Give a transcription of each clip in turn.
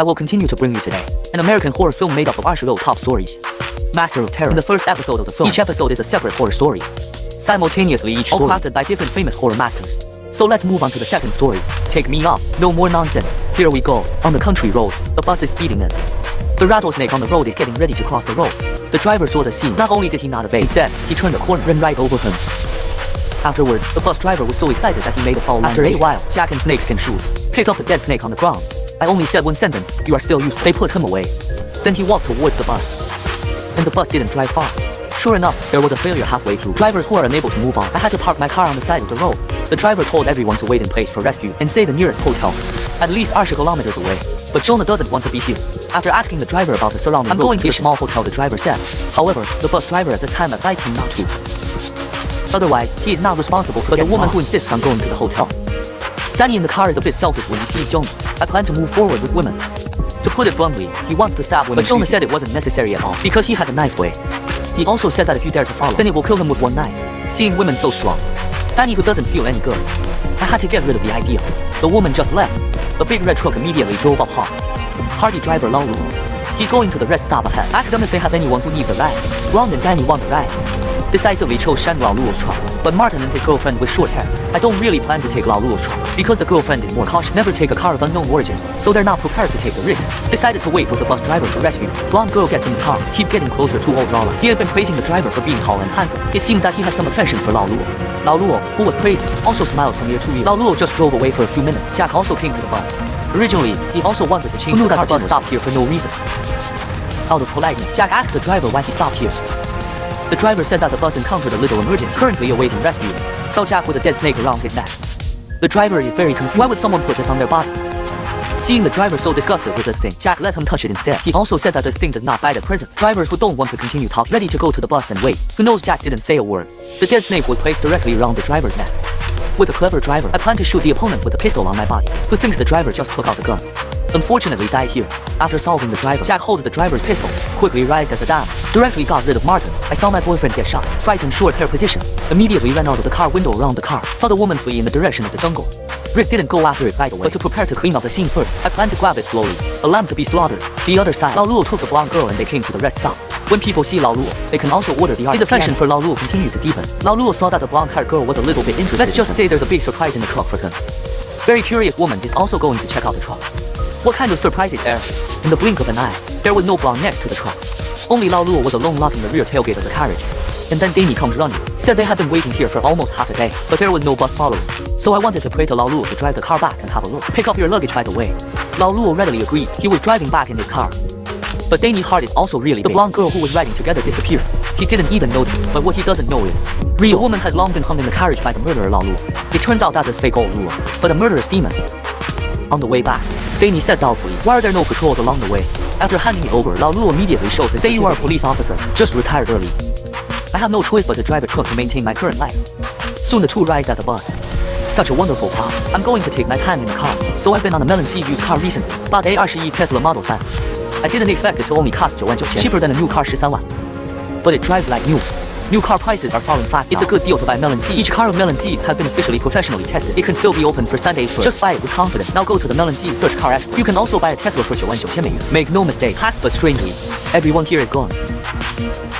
I will continue to bring you today an American horror film made up of 20 top stories. Master of Terror. In the first episode of the film, each episode is a separate horror story. Simultaneously, each story all crafted by different famous horror masters. So let's move on to the second story. Take me up. No more nonsense. Here we go. On the country road, a bus is speeding in. The rattlesnake on the road is getting ready to cross the road. The driver saw the scene. Not only did he not evade, instead, he turned the corner and ran right over him. Afterwards, the bus driver was so excited that he made a foul. After a while, Jack and Snake's shoes picked up the dead snake on the ground. I only said one sentence. You are still useful. They put him away. Then he walked towards the bus. And the bus didn't drive far. Sure enough, there was a failure halfway through. Drivers who are unable to move on. I had to park my car on the side of the road. The driver told everyone to wait in place for rescue and say the nearest hotel, at least 20 kilometers away. But Jonah doesn't want to be here. After asking the driver about the surrounding road, I'm going to a small hotel, the driver said. However, the bus driver at the time advised him not to. Otherwise, he is not responsible for the woman who insists on going to the hotel. Danny in the car is a bit selfish when he sees Jonah. I plan to move forward with women. To put it bluntly, he wants to stab women, but Jonah said it wasn't necessary at all, because he has a knife way. He also said that if you dare to follow, then it will kill him with one knife. Seeing women so strong, Danny who doesn't feel any good. I had to get rid of the idea. The woman just left. A big red truck immediately drove up hot. Hardy driver Lalu. He's going to the rest stop ahead. Ask them if they have anyone who needs a ride. Ron and Danny want a ride. Decisively chose Shan Laluo's truck, but Martin and his girlfriend with short hair. I don't really plan to take Laluo's truck, because the girlfriend is more cautious. Never take a car of unknown origin, so they're not prepared to take the risk. Decided to wait with the bus driver for rescue. Blonde girl gets in the car, keep getting closer to old Lala. He had been praising the driver for being tall and handsome. It seems that he has some affection for Laluo. Laluo, who was praised, also smiled from ear to ear. Laluo just drove away for a few minutes. Jack also came to the bus. Originally, he also wanted to change the car, but the bus stopped here for no reason. Out of politeness, Jack asked the driver why he stopped here. The driver said that the bus encountered a little emergency, currently awaiting rescue. Saw Jack with a dead snake around his neck. The driver is very confused. Why would someone put this on their body? Seeing the driver so disgusted with this thing, Jack let him touch it instead. He also said that this thing does not bite at present. Drivers who don't want to continue talking, ready to go to the bus and wait. Who knows Jack didn't say a word. The dead snake was placed directly around the driver's neck. With a clever driver, I plan to shoot the opponent with a pistol on my body, who thinks the driver just took out the gun. Unfortunately died here. After solving the driver, Jack holds the driver's pistol, quickly arrived at the dam, directly got rid of Martin. I saw my boyfriend get shot, frightened short hair position, immediately ran out of the car window around the car, saw the woman flee in the direction of the jungle. Rick didn't go after it right away, but to prepare to clean up the scene first, I planned to grab it slowly, a lamb to be slaughtered. The other side, Laluo took the blonde girl and they came to the rest stop. When people see Laluo, they can also order the art. His affection for Laluo continued to deepen. Laluo saw that the blonde-haired girl was a little bit interested. Let's just say there's a big surprise in the truck for him. Very curious woman is also going to check out the truck. What kind of surprise is there? In the blink of an eye, there was no blonde next to the truck. Only Laluo was alone locking the rear tailgate of the carriage. And then Danny comes running. Said they had been waiting here for almost half a day, but there was no bus following. So I wanted to pray to Laluo to drive the car back and have a look. Pick up your luggage by the way. Laluo readily agreed. He was driving back in his car. But Danny's heart is also really big. The blonde girl who was riding together disappeared. He didn't even notice, but what he doesn't know is real. The woman has long been hung in the carriage by the murderer Laluo. It turns out that is fake old Luo, but a murderous demon. On the way back, Danny said doubtfully, why are there no patrols along the way? After handing it over, Laluo immediately showed his Say you are a police officer, just retired early. I have no choice but to drive a truck to maintain my current life. Soon the two arrived at the bus. Such a wonderful car. I'm going to take my time in the car. So I've been on a Melon C used car recently. Bought A20 Tesla Model 3. I didn't expect it to only cost 9,900, cheaper than a new car 13,000. But it drives like new. New car prices are falling fast. It's a good deal to buy Melon C. Each car of Melon C's has been officially professionally tested. It can still be opened for Sundays first. Just buy it with confidence. Now go to the Melon C search car app. You can also buy a Tesla for 9,900. Make no mistake, fast but strangely, everyone here is gone.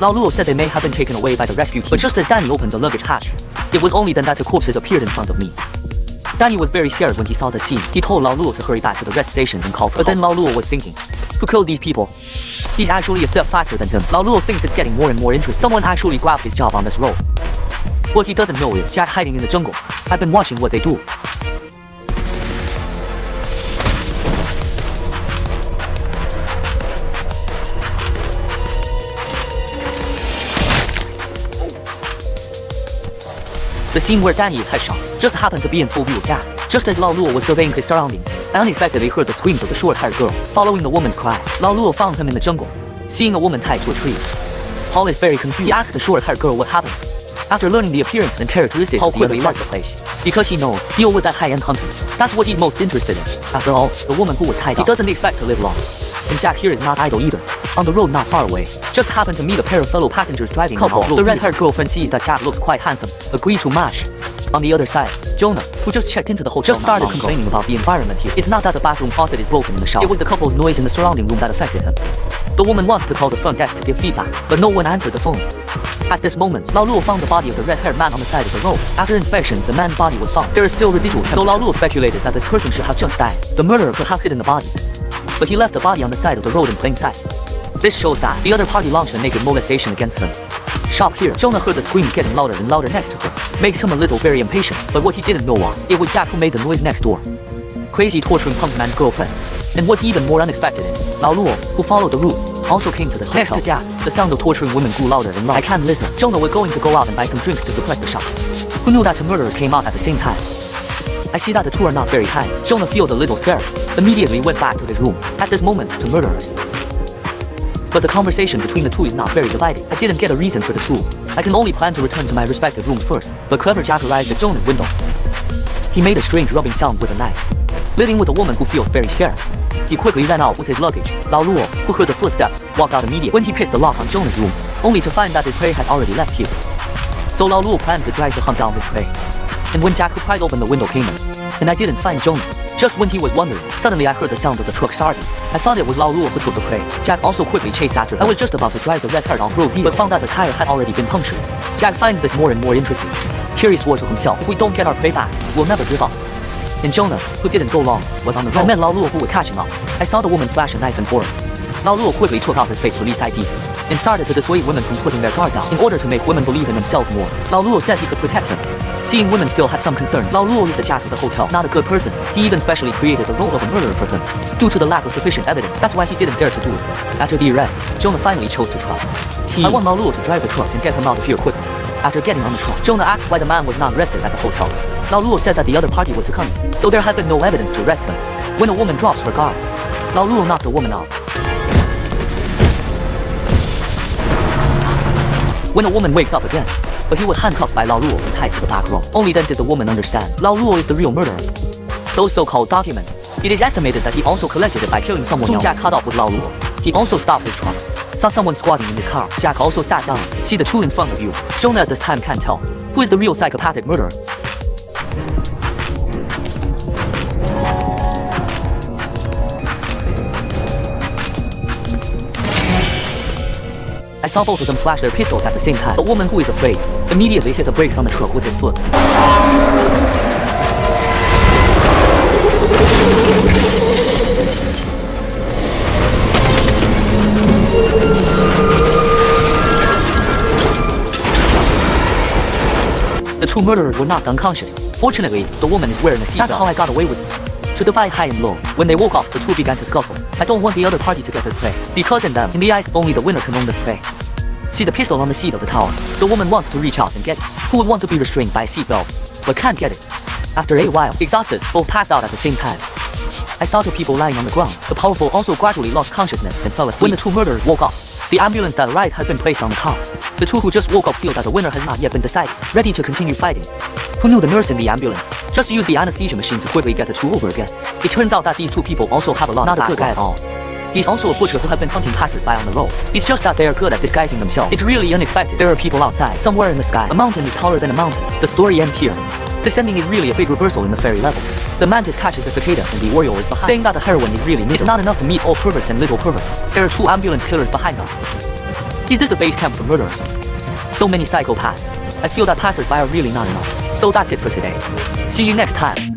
Laluo said they may have been taken away by the rescue team, but just as Danny opened the luggage hatch, it was only then that the corpses appeared in front of me. Danny was very scared when he saw the scene. He told Laluo to hurry back to the rest station and call for help. But then Laluo was thinking, who killed these people? He's actually a step faster than him. Laluo thinks it's getting more and more interesting. Someone actually grabbed his job on this road. What he doesn't know is Jack hiding in the jungle. I've been watching what they do. The scene where Danny is headshot just happened to be in full view of Jack. Just as Laluo was surveying his surroundings, I unexpectedly heard the screams of the short-haired girl. Following the woman's cry, Laluo found him in the jungle, seeing a woman tied to a tree. Paul is very confused. He asked the short-haired girl what happened. After learning the appearance and characteristics of the other, left the place. Because he knows, deal with that high-end hunter. That's what he's most interested in. After all, the woman who was tied up, he doesn't expect to live long. And Jack here is not idle either. On the road not far away, just happened to meet a pair of fellow passengers driving couple. The red-haired girlfriend sees that Jack looks quite handsome, agreed to match. On the other side, Jonah, who just checked into the hotel, just started complaining about the environment here. It's not that the bathroom faucet is broken in the shower. It was the couple's noise in the surrounding room that affected him. The woman wants to call the front desk to give feedback, but no one answered the phone. At this moment, Lao Luo found the body of the red-haired man on the side of the road. After inspection, the man's body was found. There is still residual temperature. So Lao Luo speculated that this person should have just died. The murderer could have hidden the body, but he left the body on the side of the road in plain sight. This shows that the other party launched a naked molestation against them. Shop here, Jonah heard the scream getting louder and louder next to her. Makes him a little very impatient, but what he didn't know was, it was Jack who made the noise next door. Crazy torturing punk man's girlfriend. And what's even more unexpected is, Lao Luo, who followed the route, also came to the hotel. Next to Jack, the sound of torturing women grew louder and louder. I can't listen. Jonah was going to go out and buy some drinks to suppress the shock. Who knew that two murderers came out at the same time? I see that the two are not very high. Jonah feels a little scared. Immediately went back to his room. At this moment, two murderers. But the conversation between the two is not very divided. I didn't get a reason for the two. I can only plan to return to my respective rooms first. But clever Jack arrived at Jonah's window. He made a strange rubbing sound with a knife, leading with a woman who feels very scared. He quickly ran out with his luggage. Lao Luo, who heard the footsteps, walked out immediately when he picked the lock on Jonah's room, only to find that his prey has already left here. So Lao Luo plans to drive to hunt down his prey. And when Jack, who pried open the window, came in, and I didn't find Jonah. Just when he was wondering, suddenly I heard the sound of the truck starting. I thought it was Lao Luo who took the prey. Jack also quickly chased after him. I was just about to drive the red-haired off-road vehicle, but found that the tire had already been punctured. Jack finds this more and more interesting. Here he swore to himself, if we don't get our prey back, we'll never give up. And Jonah, who didn't go long, was on the road. I met Lao Luo, who would catch him up. I saw the woman flash a knife and horror. Lao Luo quickly took out his fake police ID and started to dissuade women from putting their guard down in order to make women believe in themselves more. Lao Luo said he could protect them. Seeing women still has some concerns. Lao Luo is the Jack of the hotel, not a good person. He even specially created the role of a murderer for him, due to the lack of sufficient evidence. That's why he didn't dare to do it. After the arrest, Jonah finally chose to trust. I want Lao Luo to drive the truck and get him out of here quickly. After getting on the truck, Jonah asked why the man was not arrested at the hotel. Lao Luo said that the other party was coming, so there had been no evidence to arrest him. When a woman drops her guard, Lao Luo knocked the woman out. When a woman wakes up again, but he was handcuffed by Lao Luo and tied to the back row. Only then did the woman understand Lao Luo is the real murderer. Those so-called documents, it is estimated that he also collected it by killing someone else. Soon Jack caught up with Lao Luo. He also stopped his truck, saw someone squatting in his car. Jack also sat down. See the two in front of you. Jonah at this time can't tell who is the real psychopathic murderer. I saw both of them flash their pistols at the same time. The woman, who is afraid, immediately hit the brakes on the truck with his foot. The two murderers were knocked unconscious. Fortunately, the woman is wearing a seatbelt. That's how I got away with it. To divide high and low. When they woke up, the two began to scuffle. I don't want the other party to get this prey, because in them, in the eyes, only the winner can own this prey. See the pistol on the seat of the tower. The woman wants to reach out and get it. Who would want to be restrained by a seatbelt, but can't get it? After a while, exhausted, both passed out at the same time. I saw two people lying on the ground. The powerful also gradually lost consciousness and fell asleep. When the two murderers woke up, the ambulance that arrived had been placed on the car. The two who just woke up feel that the winner has not yet been decided, ready to continue fighting. Who knew the nurse in the ambulance just used the anesthesia machine to quickly get the two over again? It turns out that these two people also have a lot of not a good guy at all. He's also a butcher who had been hunting passersby on the road. It's just that they are good at disguising themselves. It's really unexpected. There are people outside, somewhere in the sky. A mountain is taller than a mountain. The story ends here. This ending is really a big reversal in the fairy level. The mantis catches the cicada and the Oriole is behind, saying that the heroine is really miserable. It's not enough to meet all perverts and little perverts. There are two ambulance killers behind us. Is this the base camp for murderers? So many psychopaths. I feel that passersby are really not enough. So that's it for today. See you next time.